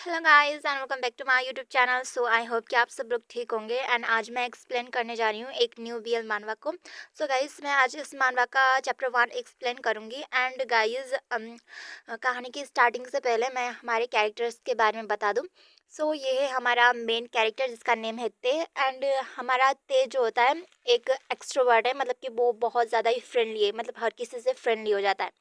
Hello guys and welcome back to my YouTube channel. So I hope कि आप सब लोग ठीक होंगे एंड आज मैं एक्सप्लेन करने जा रही हूँ एक न्यू बीएल मानवा को। सो गाइस मैं आज इस मानवा का चैप्टर 1 एक्सप्लेन करूँगी एंड गाइस कहानी की स्टार्टिंग से पहले मैं हमारे कैरेक्टर्स के बारे में बता दूँ। सो ये है हमारा मेन कैरेक्टर जिसका नेम है ते एंड हमारा ते जो होता है एक एक्सट्रोवर्ट है, मतलब कि वो बहुत ज़्यादा ही फ्रेंडली है, मतलब हर किसी से फ्रेंडली हो जाता है।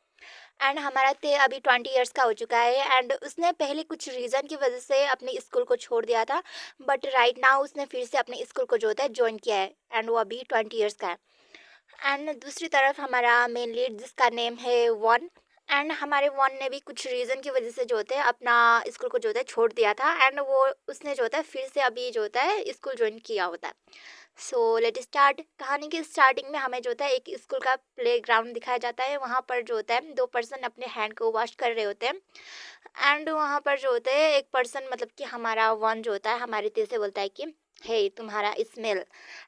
एंड हमारा ते अभी 20 ईयर्स का हो चुका है एंड उसने पहले कुछ रीज़न की वजह से अपने स्कूल को छोड़ दिया था, बट राइट नाउ उसने फिर से अपने स्कूल को जो होता है ज्वाइन किया है एंड वो अभी 20 ईयर्स का है। एंड दूसरी तरफ हमारा मेन लीड जिसका नेम है वन एंड हमारे वन ने भी कुछ रीज़न की वजह से जो होता है अपना स्कूल को जो होता है छोड़ दिया था एंड वो उसने जो होता है फिर से अभी जो होता है स्कूल ज्वाइन किया होता है। So let start. कहानी की स्टार्टिंग में हमें जो होता है एक स्कूल का प्लेग्राउंड दिखाया जाता है। वहाँ पर जो होता है दो पर्सन अपने हैंड को वॉश कर रहे होते हैं एंड वहाँ पर जो होता है एक पर्सन, मतलब कि हमारा वन जो होता है हमारे तेज से बोलता है कि हे तुम्हारा स्मेल।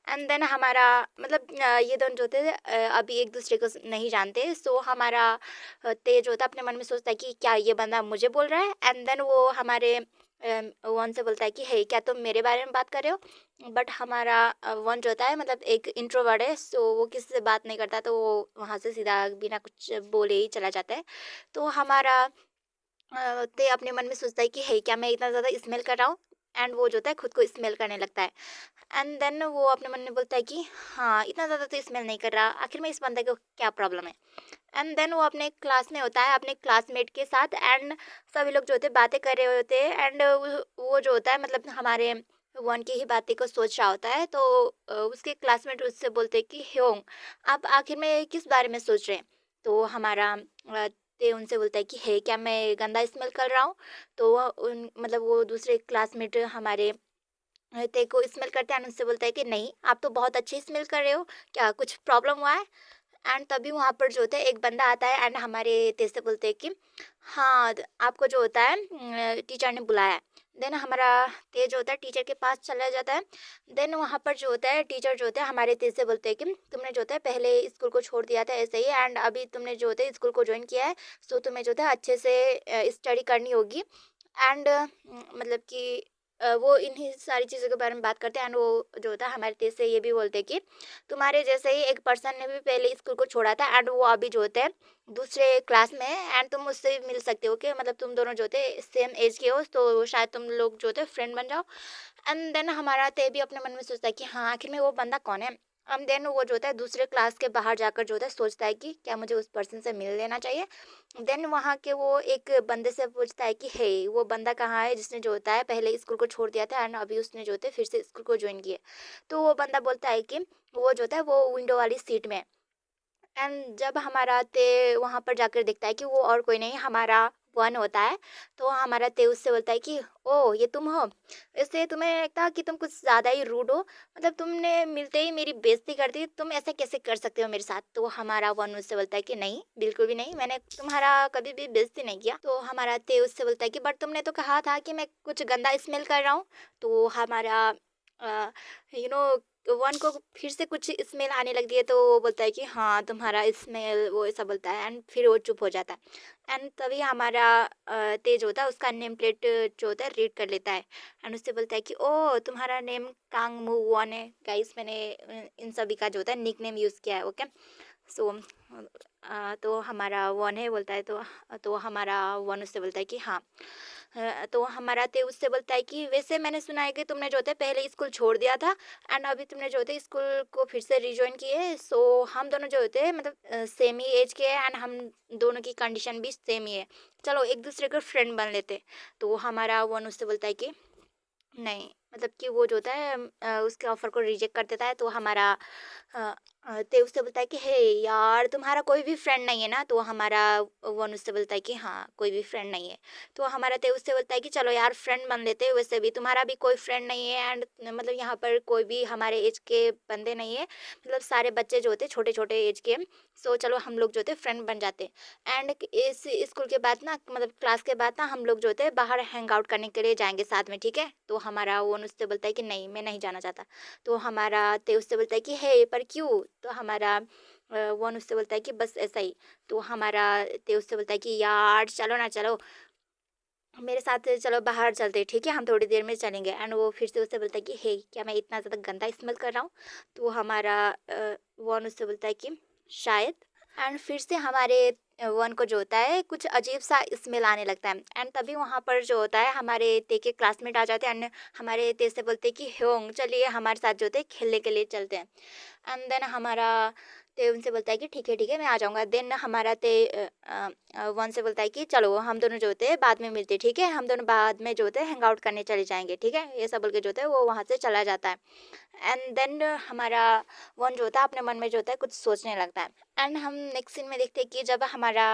एंड देन हमारा मतलब ये दोनों जो होते हैं अभी एक दूसरे को नहीं जानते। सो हमारा तेज होता है अपने मन में सोचता है कि क्या ये बंदा मुझे बोल रहा है, एंड देन वो हमारे वन से बोलता है कि हे क्या तुम मेरे बारे में बात कर रहे हो। बट हमारा वन जो होता है मतलब एक इंट्रोवर्ट है, सो वो किसी से बात नहीं करता, तो वो वहाँ से सीधा बिना कुछ बोले ही चला जाता है। तो हमारा ते अपने मन में सोचता है कि हे क्या मैं इतना ज़्यादा स्मेल कर रहा हूँ, एंड वो जो होता है खुद को स्मेल करने लगता है। एंड देन वो अपने मन में बोलता है कि हाँ इतना ज़्यादा तो स्मेल नहीं कर रहा, आखिर में इस बंदे को क्या प्रॉब्लम है। एंड देन वो अपने क्लास में होता है अपने क्लासमेट के साथ एंड सभी लोग जो होते हैं बातें कर रहे होते हैं एंड वो जो होता है मतलब हमारे वन की ही बातें को सोच रहा होता है। तो उसके क्लासमेट उससे बोलते हैं कि ह्योंग आप आखिर में किस बारे में सोच रहे हैं। तो हमारा ते उनसे बोलता है कि हे क्या मैं गंदा स्मेल कर रहा हूँ। तो वह उन मतलब वो दूसरे क्लासमेट हमारे ते को स्मेल करते हैं and उनसे बोलता है कि नहीं आप तो बहुत अच्छे स्मेल कर रहे हो, क्या कुछ प्रॉब्लम हुआ है। एंड तभी वहाँ पर जो होता है एक बंदा आता है एंड हमारे तेज से बोलते हैं कि हाँ आपको जो होता है टीचर ने बुलाया है। देन हमारा तेज जो होता है टीचर के पास चला जाता है। देन वहाँ पर जो होता है टीचर जो होता है हमारे तेज से बोलते हैं कि तुमने जो होता है पहले स्कूल को छोड़ दिया था ऐसे ही एंड अभी तुमने जो होता है स्कूल को ज्वाइन किया है। सो तुम्हें जो होता है अच्छे से स्टडी करनी होगी एंड मतलब कि वो इन्हीं सारी चीज़ों के बारे में बात करते हैं एंड वो जो होता है हमारे तेज से ये भी बोलते हैं कि तुम्हारे जैसे ही एक पर्सन ने भी पहले स्कूल को छोड़ा था एंड वो अभी जो होते हैं दूसरे क्लास में है एंड तुम उससे मिल सकते हो कि मतलब तुम दोनों जो होते सेम एज के हो, तो शायद तुम लोग जो होते फ्रेंड बन जाओ। एंड देन हमारा ते भी अपने मन में सोचता है कि हाँ आखिर में वो बंदा कौन है। एंड देन वो जो होता है दूसरे क्लास के बाहर जाकर जो होता है सोचता है कि क्या मुझे उस पर्सन से मिल लेना चाहिए। देन वहाँ के वो एक बंदे से पूछता है कि हे वो बंदा कहाँ है जिसने जो होता है पहले स्कूल को छोड़ दिया था एंड अभी उसने जो होता है फिर से स्कूल को ज्वाइन किया। तो वो बंदा बोलता है कि वो जो होता है वो विंडो वाली सीट में है। एंड जब हमारा ते वहाँ पर जाकर देखता है कि वो और कोई नहीं हमारा वन होता है। तो हमारा ते उससे बोलता है कि ओह ये तुम हो। इससे तुम्हें लगता कि तुम कुछ ज़्यादा ही रूड हो, मतलब तुमने मिलते ही मेरी बेइज्जती कर दी, तुम ऐसे कैसे कर सकते हो मेरे साथ। तो हमारा वन उससे बोलता है कि नहीं बिल्कुल भी नहीं, मैंने तुम्हारा कभी भी बेइज्जती नहीं किया। तो हमारा ते उससे बोलता है कि बट तुमने तो कहा था कि मैं कुछ गंदा स्मेल कर रहा हूँ। तो हमारा यू नो वन को फिर से कुछ स्मेल आने लगती है, तो वो बोलता है कि हाँ तुम्हारा स्मेल, वो ऐसा बोलता है एंड फिर वो चुप हो जाता है। एंड तभी हमारा तेज होता है उसका नेम प्लेट जो होता है रीड कर लेता है एंड उससे बोलता है कि ओ तुम्हारा नेम कांग मू वन है। गाइस मैंने इन सभी का जो होता है निक नेम यूज़ किया है, ओके। सो तो हमारा वन है बोलता है, तो हमारा वन उससे बोलता है कि हाँ। तो हमारा ते उससे बोलता है कि वैसे मैंने सुना है कि तुमने जो होता है पहले स्कूल छोड़ दिया था एंड अभी तुमने जो होता है स्कूल को फिर से रिजॉइन किए है। सो हम दोनों जो होते हैं मतलब सेम ही एज के हैं एंड हम दोनों की कंडीशन भी सेम ही है, चलो एक दूसरे के फ्रेंड बन लेते। तो हमारा वन उससे बोलता है कि नहीं, मतलब कि वो जो होता है उसके ऑफ़र को रिजेक्ट कर देता है। तो हमारा ते उससे बोलता है कि हे यार तुम्हारा कोई भी फ्रेंड नहीं है ना। तो हमारा वन उससे बोलता है कि हाँ कोई भी फ्रेंड नहीं है। तो हमारा ते उससे बोलता है कि चलो यार फ्रेंड बन लेते हैं, वैसे भी तुम्हारा भी कोई फ्रेंड नहीं है एंड मतलब यहाँ पर कोई भी हमारे एज के बंदे नहीं है, मतलब सारे बच्चे जो होते हैं छोटे छोटे एज के। सो चलो हम लोग जो होते फ्रेंड बन जाते। एंड इस स्कूल के बाद ना मतलब क्लास के बाद ना हम लोग जो होते हैं बाहर हैंग आउट करने के लिए जाएंगे साथ में, ठीक है। तो हमारा वो उससे बोलता है कि नहीं मैं नहीं जाना चाहता। तो हमारा ते उससे बोलता है कि हे पर क्यों। तो हमारा वन उससे बोलता है कि बस ऐसा ही। तो हमारा ते उससे बोलता है कि यार चलो ना चलो। मेरे साथ चलो बाहर चलते हैं, ठीक है, हम थोड़ी देर में चलेंगे। एंड वो फिर से उससे बोलता है कि हे, क्या मैं इतना ज़्यादा गंदा स्मेल कर रहा हूँ? तो हमारा वन उससे बोलता है कि शायद। एंड फिर से हमारे वन को जो होता है कुछ अजीब सा स्मेल आने लगता है। एंड तभी वहाँ पर जो होता है हमारे ते के क्लासमेट आ जाते हैं। एंड हमारे ते से बोलते हैं कि होंग, चलिए हमारे साथ जो होते हैं खेलने के लिए चलते हैं। एंड देन हमारा ते उनसे बोलता है कि ठीक है मैं आ जाऊँगा। देन हमारा ते वन से बोलता है कि चलो हम दोनों जो होते हैं बाद में मिलते हैं, ठीक है, हम दोनों बाद में जो होते हैं हैंग आउट करने चले जाएंगे, ठीक है, ये सब बोल के जो होता है वो वहाँ से चला जाता है। एंड देन हमारा वन जो होता है अपने मन में जो होता है कुछ सोचने लगता है। एंड हम नेक्स्ट सीन में देखते हैं कि जब हमारा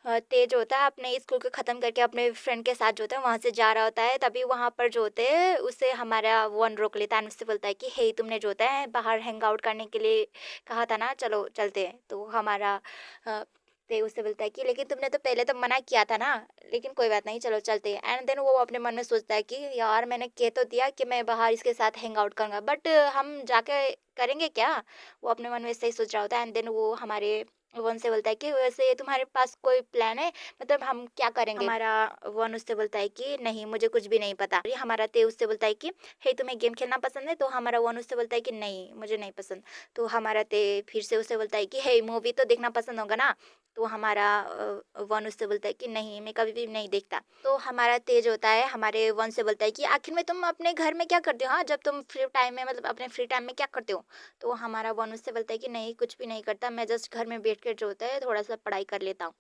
तेज होता है अपने स्कूल को ख़त्म करके अपने फ्रेंड के साथ जो होता है वहाँ से जा रहा होता है, तभी वहाँ पर जो होते हैं उसे हमारा वन रोक लेता है and उससे बोलता है कि हे, तुमने जो होता है बाहर हैंग आउट करने के लिए कहा था ना, चलो चलते हैं। तो हमारा ते उससे बोलता है कि लेकिन तुमने तो पहले तो मना किया था ना, लेकिन कोई बात नहीं, चलो चलते हैं। एंड देन वो अपने मन में सोचता है कि यार मैंने कह तो दिया कि मैं बाहर इसके साथ हैंग आउट करूँगा, बट हम जाके करेंगे क्या? वो अपने मन में ऐसे ही सोच रहा होता है। एंड देन वो हमारे वन से बोलता है कि वैसे तुम्हारे पास कोई प्लान है, मतलब हम क्या करेंगे? हमारा वन उससे बोलता है कि नहीं, मुझे कुछ भी नहीं पता। ये हमारा ते उससे बोलता है कि हे, तुम्हें गेम खेलना पसंद है? तो हमारा वन उससे बोलता है कि नहीं, मुझे नहीं पसंद। तो हमारा ते फिर से उसे बोलता है कि हे, मूवी तो देखना पसंद होगा ना? तो हमारा वन उससे बोलता है कि नहीं, मैं कभी भी नहीं देखता। तो हमारा तेज होता है हमारे वन से बोलता है कि आखिर में तुम अपने घर में क्या करते हो? हाँ, जब तुम फ्री टाइम में, मतलब अपने फ्री टाइम में क्या करते हो? तो हमारा वन उससे बोलता है कि नहीं, कुछ भी नहीं करता, मैं जस्ट घर में बैठ कर जो होता है थोड़ा सा पढ़ाई कर लेता हूँ।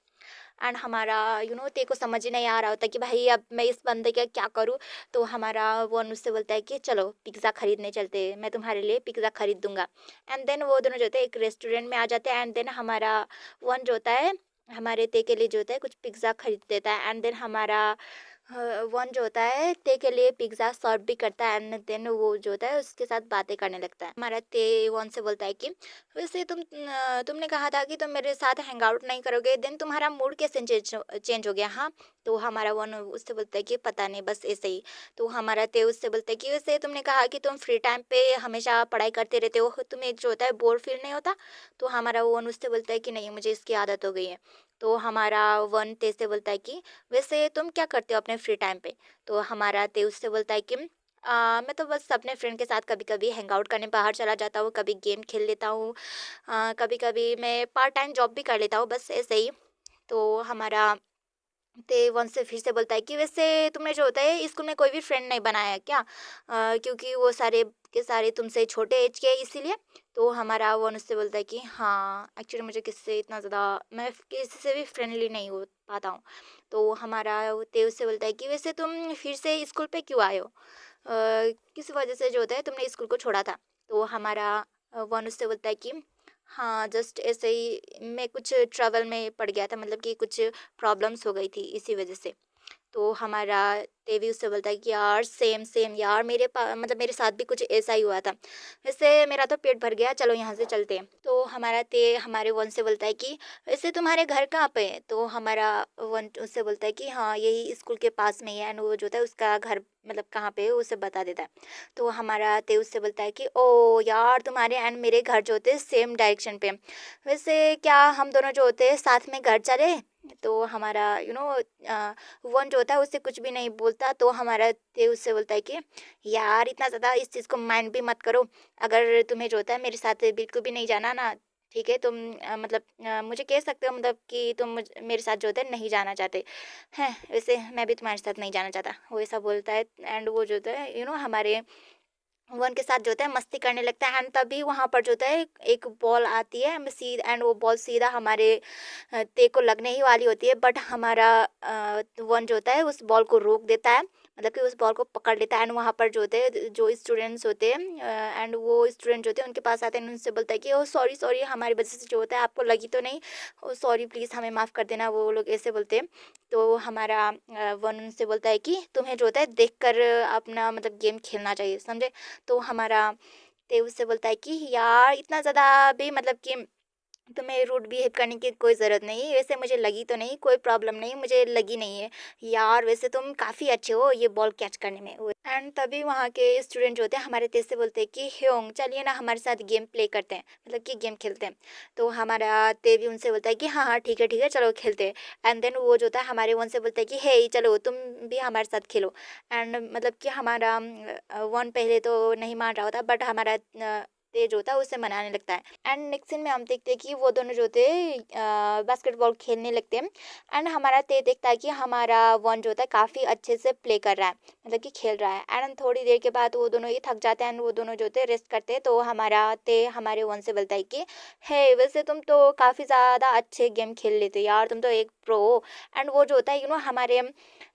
एंड हमारा तेरे को समझ ही नहीं आ रहा होता कि भाई अब मैं इस बंदे का क्या करूँ? तो हमारा वन उससे बोलता है कि चलो पिज़्ज़ा खरीदने चलते हैं, मैं तुम्हारे लिए पिज़्ज़ा खरीद दूंगा। एंड देन वो दोनों जो होते हैं एक रेस्टोरेंट में आ जाते हैं। एंड देन हमारा वन जो होता है हमारे ते के लिए जो होता है कुछ पिज़्ज़ा खरीद देता है। एंड देन हमारा वन जो होता है ते के लिए पिज़्ज़ा सर्व भी करता है। एंड देन वो जो होता है उसके साथ बातें करने लगता है। हमारा ते वन से बोलता है कि वैसे तुमने कहा था कि तुम मेरे साथ हैंग आउट नहीं करोगे, देन तुम्हारा मूड कैसे चेंज हो गया? हाँ। तो हमारा वन उससे बोलता है कि पता नहीं, बस ऐसे ही। तो हमारा ते उससे बोलता है कि वैसे तुमने कहा कि तुम फ्री टाइम पे हमेशा पढ़ाई करते रहते हो, तुम्हें जो होता है बोर फील नहीं होता? तो हमारा वन उससे बोलता है कि नहीं, मुझे इसकी आदत हो गई है। तो हमारा वन ते से बोलता है कि वैसे तुम क्या करते हो अपने फ्री टाइम पे? तो हमारा ते उससे बोलता है कि मैं तो बस अपने फ्रेंड के साथ कभी-कभी हैंग आउट करने बाहर चला जाता हूँ, कभी गेम खेल लेता हूँ, कभी-कभी मैं पार्ट टाइम जॉब भी कर लेता हूँ, बस ऐसे ही। तो हमारा ते वन से फिर से बोलता है कि वैसे तुमने जो होता है स्कूल में कोई भी फ्रेंड नहीं बनाया है क्या? क्योंकि वो सारे के सारे तुमसे छोटे एज के हैं इसीलिए? तो हमारा वन उससे बोलता है कि हाँ, एक्चुअली मुझे किसी से इतना ज़्यादा, मैं किसी से भी फ्रेंडली नहीं हो पाता हूँ। तो हमारा वो ते उससे बोलता है कि वैसे तुम फिर से स्कूल पे क्यों आए हो? किस वजह से जो होता है तुमने स्कूल को छोड़ा था? तो हमारा वन उससे बोलता है कि हाँ, जस्ट ऐसे ही मैं कुछ ट्रबल में पड़ गया था, मतलब कि कुछ प्रॉब्लम्स हो गई थी इसी वजह से। तो हमारा देवी उससे बोलता है कि यार सेम सेम यार, मतलब मेरे साथ भी कुछ ऐसा ही हुआ था। वैसे मेरा तो पेट भर गया, चलो यहाँ से चलते हैं। तो हमारा ते हमारे वन से बोलता है कि वैसे तुम्हारे घर कहाँ पे है? तो हमारा वन उससे बोलता है कि हाँ, यही स्कूल के पास में ही है। एंड वो जो होता है उसका घर मतलब कहाँ पे है वो उसे बता देता है। तो हमारा ते उससे बोलता है कि ओ यार, तुम्हारे एंड मेरे घर जो होते हैं सेम डायरेक्शन पे हैं। वैसे क्या हम दोनों जो होते हैं साथ में घर चले? तो हमारा वन जो होता है उससे कुछ भी नहीं बोलता। तो हमारा ते उससे बोलता है कि यार इतना ज़्यादा इस चीज़ को माइंड भी मत करो। अगर तुम्हें जो होता है मेरे साथ बिल्कुल भी नहीं जाना ना, ठीक है, तुम मतलब मुझे कह सकते हो, मतलब कि तुम मेरे साथ जो होता है नहीं जाना चाहते हैं। वैसे मैं भी तुम्हारे साथ नहीं जाना चाहता, वो ऐसा बोलता है। एंड वो जो होता है हमारे वन के साथ जो होता है मस्ती करने लगता है। एंड तभी वहाँ पर जो होता है एक बॉल आती है, हम सी एंड वो बॉल सीधा हमारे ते को लगने ही वाली होती है, बट हमारा वन जो होता है उस बॉल को रोक देता है, मतलब कि उस बॉल को पकड़ लेता है। एंड वहाँ पर जो होते हैं जो स्टूडेंट्स होते हैं एंड वो स्टूडेंट जो होते हैं उनके पास आते हैं, उनसे बोलता है कि ओ सॉरी सॉरी, हमारी वजह से जो होता है आपको लगी तो नहीं, ओ सॉरी प्लीज़ हमें माफ़ कर देना, वो लोग ऐसे बोलते हैं। तो हमारा वन उनसे बोलता है कि तुम्हें जो होता है देख कर अपना मतलब गेम खेलना चाहिए, समझे? तो हमारा ते उससे बोलता है कि यार इतना ज़्यादा भी मतलब कि तुम्हें रूड बिहेव करने की कोई ज़रूरत नहीं है। वैसे मुझे लगी तो नहीं, कोई प्रॉब्लम नहीं, मुझे लगी नहीं है। यार वैसे तुम काफ़ी अच्छे हो ये बॉल कैच करने में। एंड तभी वहाँ के स्टूडेंट जो होते हैं हमारे तेज से बोलते हैं कि ह्योंग चलिए ना हमारे साथ गेम प्ले करते हैं, मतलब कि गेम खेलते हैं। तो हमारा ते भी उनसे बोलता है कि हाँ हाँ ठीक है चलो खेलते हैं। एंड देन वो जो होता है हमारे वन से बोलता है कि हे चलो तुम भी हमारे साथ खेलो। एंड मतलब कि हमारा वन पहले तो नहीं मान रहा होता, बट हमारा तेज होता है उसे मनाने लगता है। एंड नेक्स्ट सीन में हम देखते हैं कि वो दोनों जो थे बास्केटबॉल खेलने लगते हैं। एंड हमारा ते देखता है कि हमारा वन जो होता है काफ़ी अच्छे से प्ले कर रहा है, मतलब कि खेल रहा है। एंड थोड़ी देर के बाद वो दोनों ही थक जाते हैं एंड वो दोनों जो थे रेस्ट करते हैं। तो हमारा ते हमारे वन से बोलता है कि हे वैसे तुम तो काफ़ी ज़्यादा अच्छे गेम खेल लेते हो यार, तुम तो एक प्रो हो। एंड वो जो होता है हमारे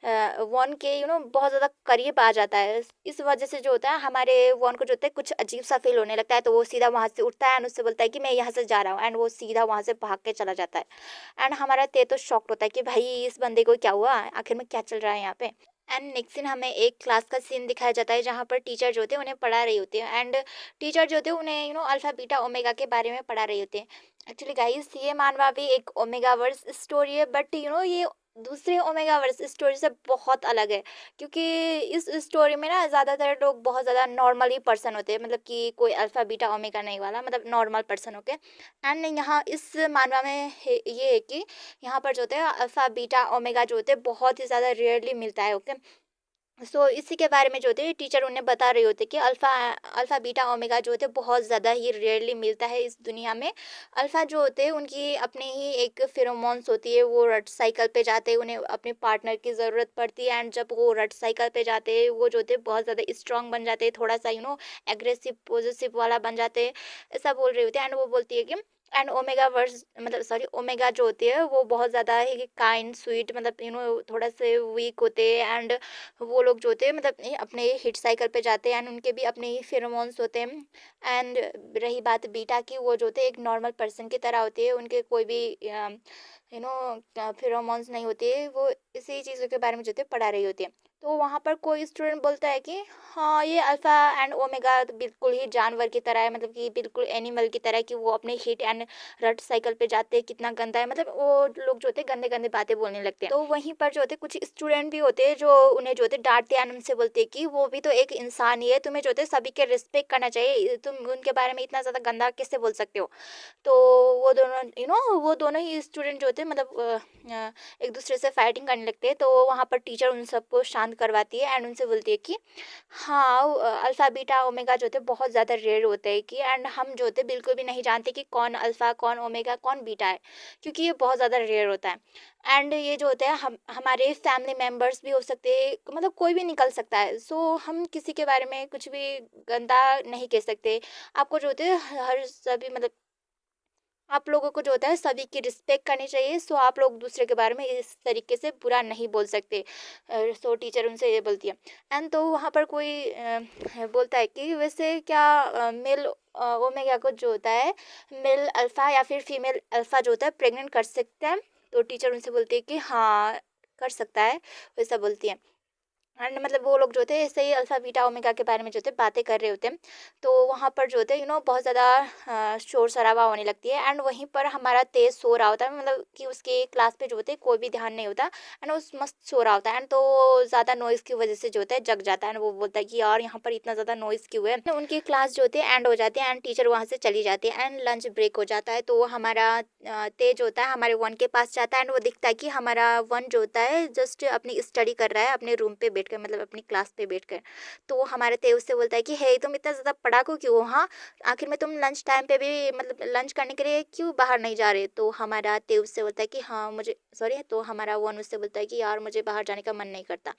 वन के बहुत ज़्यादा करीब आ जाता है। इस वजह से जो होता है हमारे वन को जो होता है कुछ अजीब सा फील होने लगता है। तो वो सीधा वहाँ से उठता है एंड उससे बोलता है कि मैं यहाँ से जा रहा हूँ। एंड वो सीधा वहाँ से भाग के चला जाता है। एंड हमारा ते तो शॉक्ड होता है कि भाई इस बंदे को क्या हुआ, आखिर में क्या चल रहा है यहाँ पे। एंड नेक्स्ट सीन हमें एक क्लास का सीन दिखाया जाता है जहाँ पर टीचर जो होते हैं उन्हें पढ़ा रही होती है। एंड टीचर जो होते हैं उन्हें अल्फा बीटा ओमेगा के बारे में पढ़ा रही होती है। एक्चुअली गाइस ये मानवा भी एक ओमेगा वर्स स्टोरी है, बट ये दूसरे ओमेगा वर्स स्टोरी से बहुत अलग है। क्योंकि इस स्टोरी में ना ज़्यादातर लोग बहुत ज़्यादा नॉर्मली पर्सन होते हैं, मतलब कि कोई अल्फा बीटा ओमेगा नहीं वाला, मतलब नॉर्मल पर्सन होके। एंड यहाँ इस मानवा में ये है कि यहाँ पर जो होते हैं अल्फा बीटा ओमेगा जो होते हैं बहुत ही ज़्यादा रेयरली मिलता है। ओके, सो इसी के बारे में जो होते हैं टीचर उन्हें बता रहे होते कि अल्फ़ा अल्फ़ा बीटा ओमेगा जो होते हैं बहुत ज़्यादा ही रेयरली मिलता है इस दुनिया में। अल्फ़ा जो होते हैं उनकी अपनी ही एक फेरोमोन्स होती है, वो रट साइकिल पे जाते हैं, उन्हें अपने पार्टनर की ज़रूरत पड़ती है। एंड जब वो रट साइकिल पे जाते हैं वो जो होते हैं बहुत ज़्यादा स्ट्रॉन्ग बन जाते हैं, थोड़ा सा एग्रेसिव पॉजिटिव वाला बन जाते हैं, ऐसा बोल रहे होते हैं। एंड वो बोलती है कि एंड ओमेगा वर्स मतलब सॉरी ओमेगा जो होती है वो बहुत ज़्यादा ही काइंड स्वीट, मतलब थोड़ा से वीक होते हैं। एंड वो लोग जो होते हैं मतलब अपने हिट साइकिल पे जाते हैं एंड उनके भी अपने ही फेरोमोन्स होते हैं। एंड रही बात बीटा की, वो जो होते हैं एक नॉर्मल पर्सन की तरह होती है, उनके कोई भी फेरोमोन्स नहीं होते, वो इसी चीज़ों के बारे में जो होते हैं पढ़ा रही होती है। तो वहाँ पर कोई स्टूडेंट बोलता है कि हाँ ये अल्फ़ा एंड ओमेगा बिल्कुल ही जानवर की तरह है, मतलब कि बिल्कुल एनिमल की तरह, कि वो अपने हिट एंड रट साइकिल पे जाते हैं, कितना गंदा है, मतलब वो लोग जो होते हैं गंदे गंदे बातें बोलने लगते हैं। तो वहीं पर जो होते हैं कुछ स्टूडेंट भी होते हैं जो उन्हें जो होते हैं डांटते हैं एंड उनसे बोलते हैं कि वो भी तो एक इंसान ही है, तुम्हें जो होते हैं सभी के रिस्पेक्ट करना चाहिए, तुम उनके बारे में इतना ज़्यादा गंदा कैसे बोल सकते हो। तो वो दोनों वो दोनों ही स्टूडेंट जो होते हैं मतलब एक दूसरे से फाइटिंग करने लगते हैं। तो वहाँ पर टीचर उन सबको शांत करवाती है एंड उनसे बोलती है कि हाँ अल्फ़ा बीटा ओमेगा जो होते हैं बहुत ज़्यादा रेयर होते हैं, कि एंड हम जो होते हैं बिल्कुल भी नहीं जानते कि कौन अल्फ़ा कौन ओमेगा कौन बीटा है, क्योंकि ये बहुत ज़्यादा रेयर होता है। एंड ये जो होता है हम हमारे फैमिली मेम्बर्स भी हो सकते हैं, मतलब कोई भी निकल सकता है। सो हम किसी के बारे में कुछ भी गंदा नहीं कह सकते। आपको जो होते हैं हर सभी मतलब आप लोगों को जो होता है सभी की रिस्पेक्ट करनी चाहिए। सो आप लोग दूसरे के बारे में इस तरीके से बुरा नहीं बोल सकते। सो टीचर उनसे ये बोलती है। एंड तो वहाँ पर कोई बोलता है कि वैसे क्या मेल ओमेगा को जो होता है मेल अल्फ़ा या फिर फीमेल अल्फ़ा जो होता है प्रेग्नेंट कर सकते हैं। तो टीचर उनसे बोलती है कि हाँ कर सकता है, वैसा बोलती है। एंड मतलब वो लोग जो थे ऐसे ही अल्फा बीटा ओमेगा के बारे में जो थे बातें कर रहे होते हैं। तो वहाँ पर जो थे बहुत ज़्यादा शोर शराबा होने लगती है। एंड वहीं पर हमारा तेज सो रहा होता है, मतलब कि उसके क्लास पे जो होते कोई भी ध्यान नहीं होता। एंड उस मस्त सो रहा होता है। एंड तो ज़्यादा नॉइज़ की वजह से जो होता है जग जाता है। एंड वो बोलता है कि यार यहाँ पर इतना ज़्यादा नॉइज़ क्यों है। तो उनकी क्लास जो होती है एंड हो जाती है एंड टीचर वहाँ से चली जाती है एंड लंच ब्रेक हो जाता है। तो हमारा तेज होता है हमारे वन के पास जाता है एंड वो दिखता है कि हमारा वन जो होता है जस्ट अपनी स्टडी कर रहा है अपने रूम पे बैठकर, मतलब अपनी क्लास पे बैठकर। तो वो हमारे तेज उससे बोलता है कि हे तुम इतना ज़्यादा पढ़ाकू क्यों हो? हाँ आखिर में तुम लंच टाइम पे भी मतलब लंच करने के लिए क्यों बाहर नहीं जा रहे? तो हमारा तेज उससे बोलता है कि हाँ मुझे सॉरी, तो हमारा वन उससे बोलता है कि यार मुझे बाहर जाने का मन नहीं करता।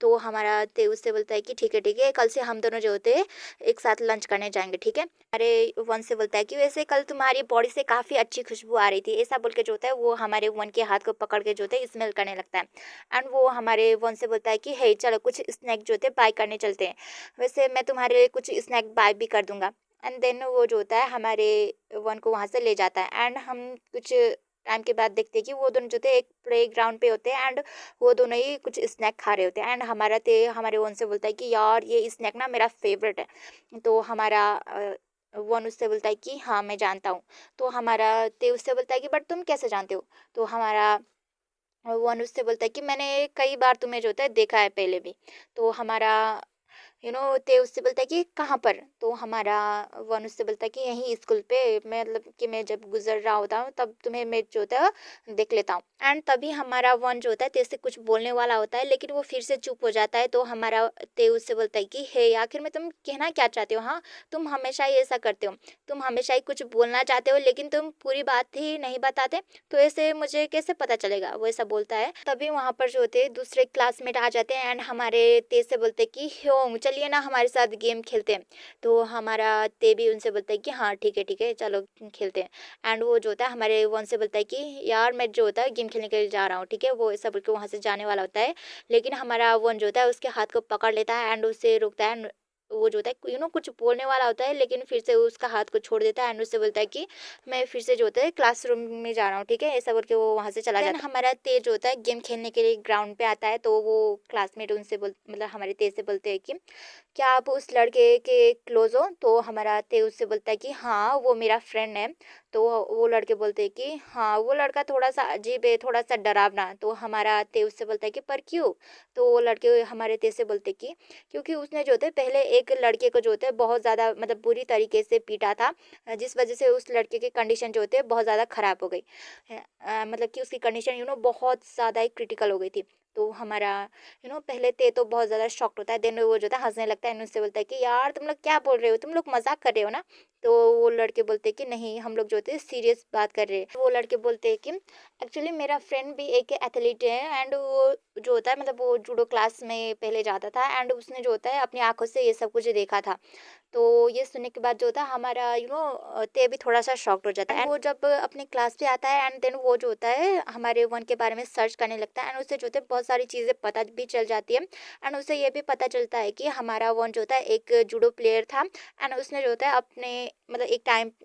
तो हमारा ते उससे बोलता है कि ठीक है कल से हम दोनों जो होते हैं एक साथ लंच करने जाएंगे, ठीक है। हमारे वन से बोलता है कि वैसे कल तुम्हारी बॉडी से काफ़ी अच्छी खुशबू आ रही थी, ऐसा बोल के जो होता है वो हमारे वन के हाथ को पकड़ के जो होता है स्मेल करने लगता है। एंड वो हमारे वन से बोलता है कि हे चलो कुछ स्नैक जो होते हैं बाय करने चलते हैं, वैसे मैं तुम्हारे लिए कुछ स्नैक बाय भी कर दूंगा। एंड देन वो जो होता है हमारे वन को वहाँ से ले जाता है। एंड हम कुछ टाइम के बाद देखते हैं कि वो दोनों जो थे एक प्ले ग्राउंड पे होते हैं एंड वो दोनों ही कुछ स्नैक खा रहे होते हैं। एंड हमारे वन से बोलता है कि यार ये स्नैक ना मेरा फेवरेट है। तो हमारा वन उससे बोलता है कि हाँ मैं जानता हूँ। तो हमारा ते उससे बोलता है कि बट तुम कैसे जानते हो? तो हमारा वन उससे बोलता है कि मैंने कई बार तुम्हें जो होता है देखा है पहले भी। तो हमारा ते उससे बोलता है कि कहाँ पर? तो हमारा वन उससे बोलता है कि यहीं स्कूल पे, मतलब कि मैं जब गुज़र रहा होता हूँ तब तुम्हें मैं जो होता है देख लेता हूँ। एंड तभी हमारा वन जो होता है ते से कुछ बोलने वाला होता है, लेकिन वो फिर से चुप हो जाता है। तो हमारा ते उससे बोलता है कि हे आखिर में तुम कहना क्या चाहते हो? हाँ, तुम हमेशा ही ऐसा करते हो। तुम हमेशा ही कुछ बोलना चाहते हो लेकिन तुम पूरी बात ही नहीं बताते, तो ऐसे मुझे कैसे पता चलेगा? वो ऐसा बोलता है। तभी वहाँ पर जो होते हैं दूसरे क्लासमेट आ जाते हैं एंड हमारे ते से बोलते हैं कि होंग चलिए ना हमारे साथ गेम खेलते हैं। तो हमारा ते भी उनसे बोलता है कि हाँ ठीक है चलो खेलते हैं। एंड वो जो होता है हमारे वन से बोलता है कि यार मैं जो होता है गेम खेलने के लिए जा रहा हूँ, ठीक है? वो ऐसा बोल के वहाँ से जाने वाला होता है, लेकिन हमारा वन जो होता है उसके हाथ को पकड़ लेता है एंड उसे रोकता है। वो जो होता है कुछ बोलने वाला होता है, लेकिन फिर से वो उसका हाथ को छोड़ देता है एंड उससे बोलता है कि मैं फिर से जो होता है क्लासरूम में जा रहा हूँ, ठीक है? ऐसा बोल के वो वहाँ से चला जाता है। हमारा तेज होता है गेम खेलने के लिए ग्राउंड पे आता है। तो वो क्लासमेट उनसे मतलब हमारे तेज से बोलते हैं कि क्या आप उस लड़के के क्लोज हो? तो हमारा ते उससे बोलता है कि हाँ वो मेरा फ्रेंड है। तो वो लड़के बोलते हैं कि हाँ वो लड़का थोड़ा सा अजीब है, थोड़ा सा डरावना। तो हमारा ते उससे बोलता है कि पर क्यों? तो वो लड़के हमारे ते से बोलते कि क्योंकि उसने जो होता है पहले एक लड़के को जो होता है बहुत ज़्यादा मतलब बुरी तरीके से पीटा था, जिस वजह से उस लड़के की कंडीशन जो होती है बहुत ज़्यादा ख़राब हो गई। मतलब कि उसकी कंडीशन बहुत ज़्यादा ही क्रिटिकल हो गई थी। तो हमारा पहले ते तो बहुत ज़्यादा शॉक्ड होता है, देन वो जो था हँसने लगता है एंड उससे बोलता है कि यार तुम लोग क्या बोल रहे हो? तुम लोग मज़ाक कर रहे हो ना? तो वो लड़के बोलते हैं कि नहीं हम लोग जो होते हैं सीरियस बात कर रहे हैं। वो लड़के बोलते हैं कि एक्चुअली मेरा फ्रेंड भी एक एथलीट है एंड वो जो होता है मतलब वो जूडो क्लास में पहले जाता था एंड उसने जो होता है अपनी आँखों से ये सब कुछ देखा था। तो ये सुनने के बाद जो होता है हमारा ते भी थोड़ा-सा शॉक्ड हो जाता है एंड वो जब अपने क्लास पे आता है एंड देन वो जो होता है हमारे वन के बारे में सर्च करने लगता है एंड उसे जो होता है बहुत सारी चीज़ें पता भी चल जाती है एंड उसे ये भी पता चलता है कि हमारा वन जो होता है एक जूडो प्लेयर था एंड उसने जो होता है अपने मतलब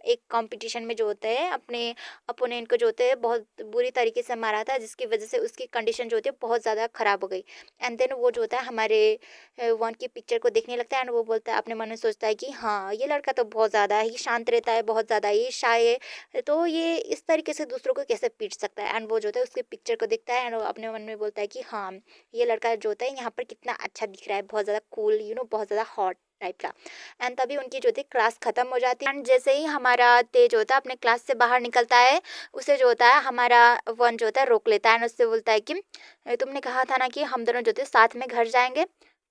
एक कॉम्पिटिशन में जो होता है अपने अपोनेंट को जो होता है बहुत बुरी तरीके से मारा था, जिसकी वज़ह से उसकी कंडीशन जो होती है बहुत ज़्यादा ख़राब हो गई। एंड देन वो जो होता है हमारे वन की पिक्चर को देखने लगता है एंड वो बोलता है अपने मन में सोचता है कि हाँ, ये लड़का तो बहुत ज़्यादा ही शांत रहता है, बहुत ज़्यादा ही शाय है, तो ये इस तरीके से दूसरों को कैसे पीट सकता है? एंड वो जो होता है उसकी पिक्चर को देखता है एंड वो अपने मन में बोलता है कि हाँ, ये लड़का जो होता है यहाँ पर कितना अच्छा दिख रहा है, बहुत ज़्यादा कूल बहुत ज़्यादा हॉट टाइप का। एंड तभी उनकी जो थी क्लास खत्म हो जाती है एंड जैसे ही हमारा तेज होता है अपने क्लास से बाहर निकलता है, उसे जो होता है हमारा वन जो होता है रोक लेता है एंड उससे बोलता है कि तुमने कहा था ना कि हम दोनों जो थे साथ में घर जाएँगे।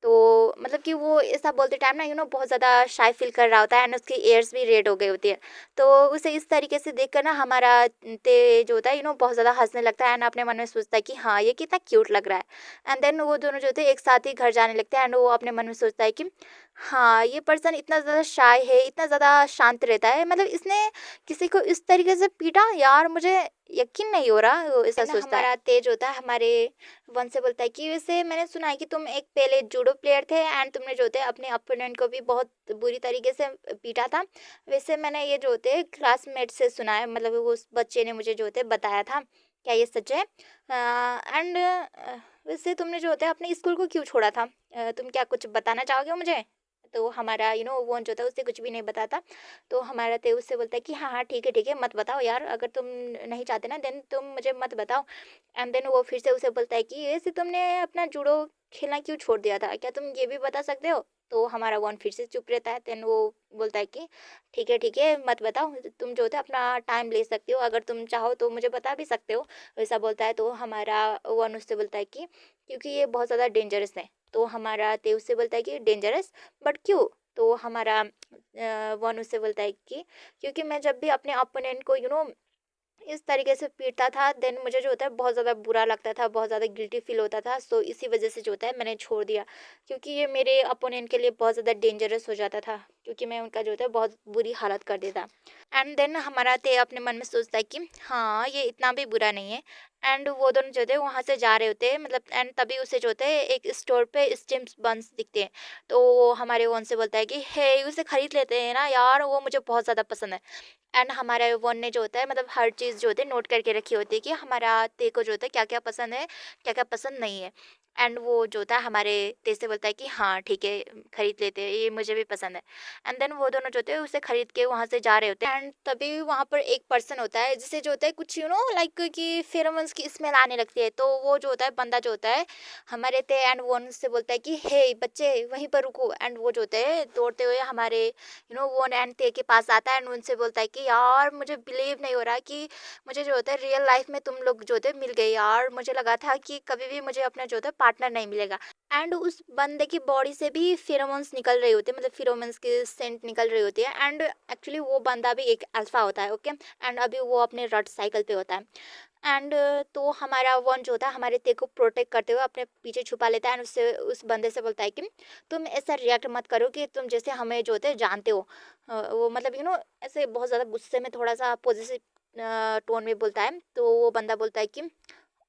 तो मतलब कि वो ऐसा बोलते टाइम ना बहुत ज़्यादा शाय फ़ील कर रहा होता है एंड उसकी ईयर्स भी रेड हो गई होती है। तो उसे इस तरीके से देखकर ना हमारा ते जो होता है बहुत ज़्यादा हँसने लगता है एंड अपने मन में सोचता है कि हाँ, ये कितना क्यूट लग रहा है। एंड देन वो दोनों जो थे एक साथ ही घर जाने लगते हैं एंड वो अपने मन में सोचता है कि हाँ, ये पर्सन इतना ज़्यादा शाय है, इतना ज़्यादा शांत रहता है, मतलब इसने किसी को इस तरीके से पीटा, यार मुझे यकीन नहीं हो रहा, वो ऐसा सोचता है। हमारा तेज होता है हमारे वन से बोलता है कि वैसे मैंने सुना है कि तुम एक पहले जूडो प्लेयर थे एंड तुमने जो होते अपने अपोनेंट को भी बहुत बुरी तरीके से पीटा था। वैसे मैंने ये जो होते क्लासमेट से सुना है, मतलब वो उस बच्चे ने मुझे जो होते बताया था। क्या ये सच है? एंड वैसे तुमने जो होता है अपने स्कूल को क्यों छोड़ा था? तुम क्या कुछ बताना चाहोगे मुझे? तो हमारा वो जो होता है उससे कुछ भी नहीं बताता। तो हमारा ते उससे बोलता है कि हाँ, हाँ, ठीक है, मत बताओ यार, अगर तुम नहीं चाहते ना देन तुम मुझे मत बताओ। एंड देन वो फिर से उसे बोलता है कि वैसे तुमने अपना जूडो खेलना क्यों छोड़ दिया था? क्या तुम ये भी बता सकते हो? तो हमारा वन फिर से चुप रहता है। देन वो बोलता है कि ठीक है, मत बताओ। तुम जो होता है अपना टाइम ले सकते हो, अगर तुम चाहो तो मुझे बता भी सकते हो। वैसा बोलता है। तो हमारा वन उससे बोलता है कि क्योंकि ये बहुत ज़्यादा डेंजरस है। तो हमारा ते उससे बोलता है कि डेंजरस? बट क्यों? तो हमारा वन उससे बोलता है कि क्योंकि मैं जब भी अपने ओपोनेंट को इस तरीके से पीटता था देन मुझे जो होता है बहुत ज़्यादा बुरा लगता था, बहुत ज़्यादा गिल्टी फ़ील होता था। सो इसी वज़ह से जो होता है मैंने छोड़ दिया, क्योंकि ये मेरे अपोनेंट के लिए बहुत ज़्यादा डेंजरस हो जाता था, क्योंकि मैं उनका जो होता है बहुत बुरी हालत कर देता। एंड देन हमारा ते अपने मन में सोचता है कि हाँ, ये इतना भी बुरा नहीं है। एंड वो दोनों जो थे वहाँ से जा रहे होते हैं, मतलब एंड तभी उसे जो होता है एक स्टोर पे स्टिम्स बन्स दिखते हैं। तो वो हमारे वन से बोलता है कि हे उसे खरीद लेते हैं ना यार, वो मुझे बहुत ज़्यादा पसंद है। एंड हमारे वन ने जो होता है मतलब हर चीज़ जो होती है नोट करके रखी होती है कि हमारा ते को जो होता है क्या क्या पसंद है, क्या क्या पसंद नहीं है। एंड वो जो होता है हमारे तेज से बोलता है कि हाँ ठीक है, खरीद लेते हैं, ये मुझे भी पसंद है। एंड देन वो दोनों जो होते हैं उसे खरीद के वहाँ से जा रहे होते हैं, एंड तभी वहाँ पर एक पर्सन होता है जिसे जो होता है कुछ लाइक कि फेरोमोन्स की स्मेल आने लगती है। तो वो जो होता है बंदा जो होता है हमारे थे, एंड वो उनसे बोलता है कि हे बच्चे वहीं पर रुको। एंड वो जो होते हैं दौड़ते हुए हमारे वो एंड ते के पास आता है, एंड उनसे बोलता है कि यार मुझे बिलीव नहीं हो रहा कि मुझे जो होता है रियल लाइफ में तुम लोग जो होते मिल गए यार, मुझे लगा था कि कभी भी मुझे अपना जो होता है पार्टनर नहीं मिलेगा। एंड उस बंदे की बॉडी से भी फिरोमोन्स निकल रही होती है, मतलब फिरोमोन्स की सेंट निकल रही होती है। एंड एक्चुअली वो बंदा भी एक अल्फा होता है, ओके। एंड अभी वो अपने रट साइकिल पे होता है। एंड तो हमारा वन जो होता है हमारे ते को प्रोटेक्ट करते हुए अपने पीछे छुपा लेता है, एंड उससे उस बंदे से बोलता है कि तुम ऐसा रिएक्ट मत करो कि तुम जैसे हमें जो होते हैं जानते हो। वो मतलब ऐसे बहुत ज़्यादा गुस्से में थोड़ा सा पॉजिटिव टोन में बोलता है। तो वो बंदा बोलता है कि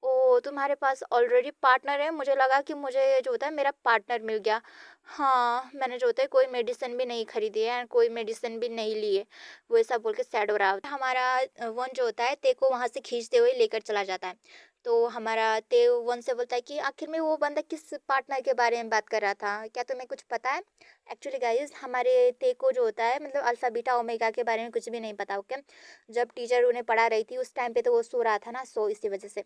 ओ तुम्हारे पास ऑलरेडी पार्टनर है, मुझे लगा कि मुझे जो होता है मेरा पार्टनर मिल गया। हाँ, मैंने जो होता है कोई मेडिसिन भी नहीं खरीदी है, कोई मेडिसिन भी नहीं ली है। वो ऐसा बोल के सैड हो रहा होता है। हमारा वन जो होता है ते को वहाँ से खींचते हुए लेकर चला जाता है। तो हमारा ते वन से बोलता है कि आखिर में वो बंदा किस पार्टनर के बारे में बात कर रहा था, क्या तुम्हें कुछ पता है? एक्चुअली गाइज हमारे ते को जो होता है मतलब अल्फा बीटा ओमेगा के बारे में कुछ भी नहीं पता, ओके। जब टीचर उन्हें पढ़ा रही थी उस टाइम पे तो वो सो रहा था ना, सो इसी वजह से।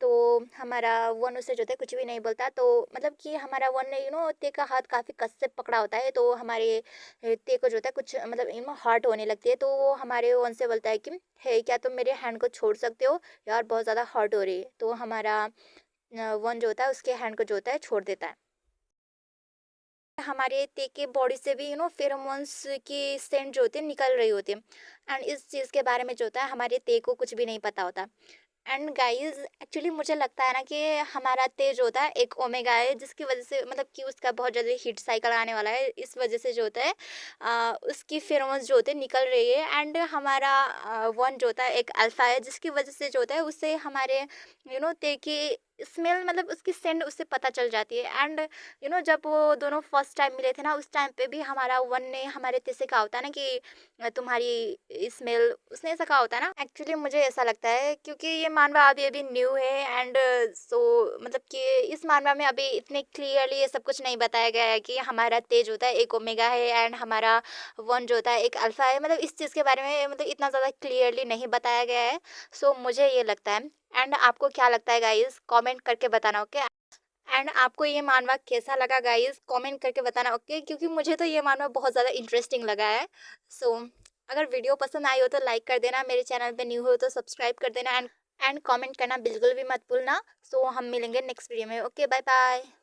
तो हमारा वन उससे जो है कुछ भी नहीं बोलता। तो मतलब कि हमारा वन ने ते का हाथ काफ़ी कस से पकड़ा होता है। तो हमारे ते को जो होता है कुछ मतलब हर्ट होने लगती है। तो वो हमारे वन से बोलता है कि हे क्या तुम मेरे हैंड को छोड़ सकते हो, यार बहुत ज़्यादा हर्ट हो रही है। तो हमारा वन जो होता है उसके हैंड को जो होता है छोड़ देता है। हमारे ते के बॉडी से भी फेरोमोन्स की सेंट जो होती है निकल रही होती है। एंड इस चीज़ के बारे में जो होता है हमारे ते को कुछ भी नहीं पता होता। एंड गाइस एक्चुअली मुझे लगता है ना कि हमारा तेज होता है एक ओमेगा है, जिसकी वजह से मतलब कि उसका बहुत जल्दी हीट साइकिल आने वाला है, इस वजह से जो होता है उसकी फेरोमोन्स जो होते हैं निकल रही है। एंड हमारा वन जो होता है एक अल्फा है, जिसकी वजह से जो होता है उससे हमारे ते की स्मेल मतलब उसकी सेंट उससे पता चल जाती है। एंड जब वो दोनों फर्स्ट टाइम मिले थे ना उस टाइम पे भी हमारा वन ने हमारे ते से कहा होता है ना कि तुम्हारी स्मेल, उसने ऐसा कहा होता है ना। एक्चुअली मुझे ऐसा लगता है क्योंकि ये मानवा अभी अभी न्यू है, एंड सो मतलब कि इस मानवा में अभी इतने क्लियरली ये सब कुछ नहीं बताया गया है कि हमारा तेज होता है एक ओमेगा है एंड हमारा वन जो होता है एक अल्फा है। मतलब इस चीज़ के बारे में मतलब इतना ज़्यादा क्लियरली नहीं बताया गया है। सो मुझे ये लगता है। एंड आपको क्या लगता है गाइस, कमेंट करके बताना, ओके। एंड आपको ये मानवा कैसा लगा गाइस, कमेंट करके बताना, ओके, क्योंकि मुझे तो ये मानवा बहुत ज़्यादा इंटरेस्टिंग लगा है। सो अगर वीडियो पसंद आई हो तो लाइक कर देना, मेरे चैनल पे न्यू हो तो सब्सक्राइब कर देना, एंड कमेंट करना बिल्कुल भी मत भूलना। सो हम मिलेंगे नेक्स्ट वीडियो में, ओके, बाय बाय।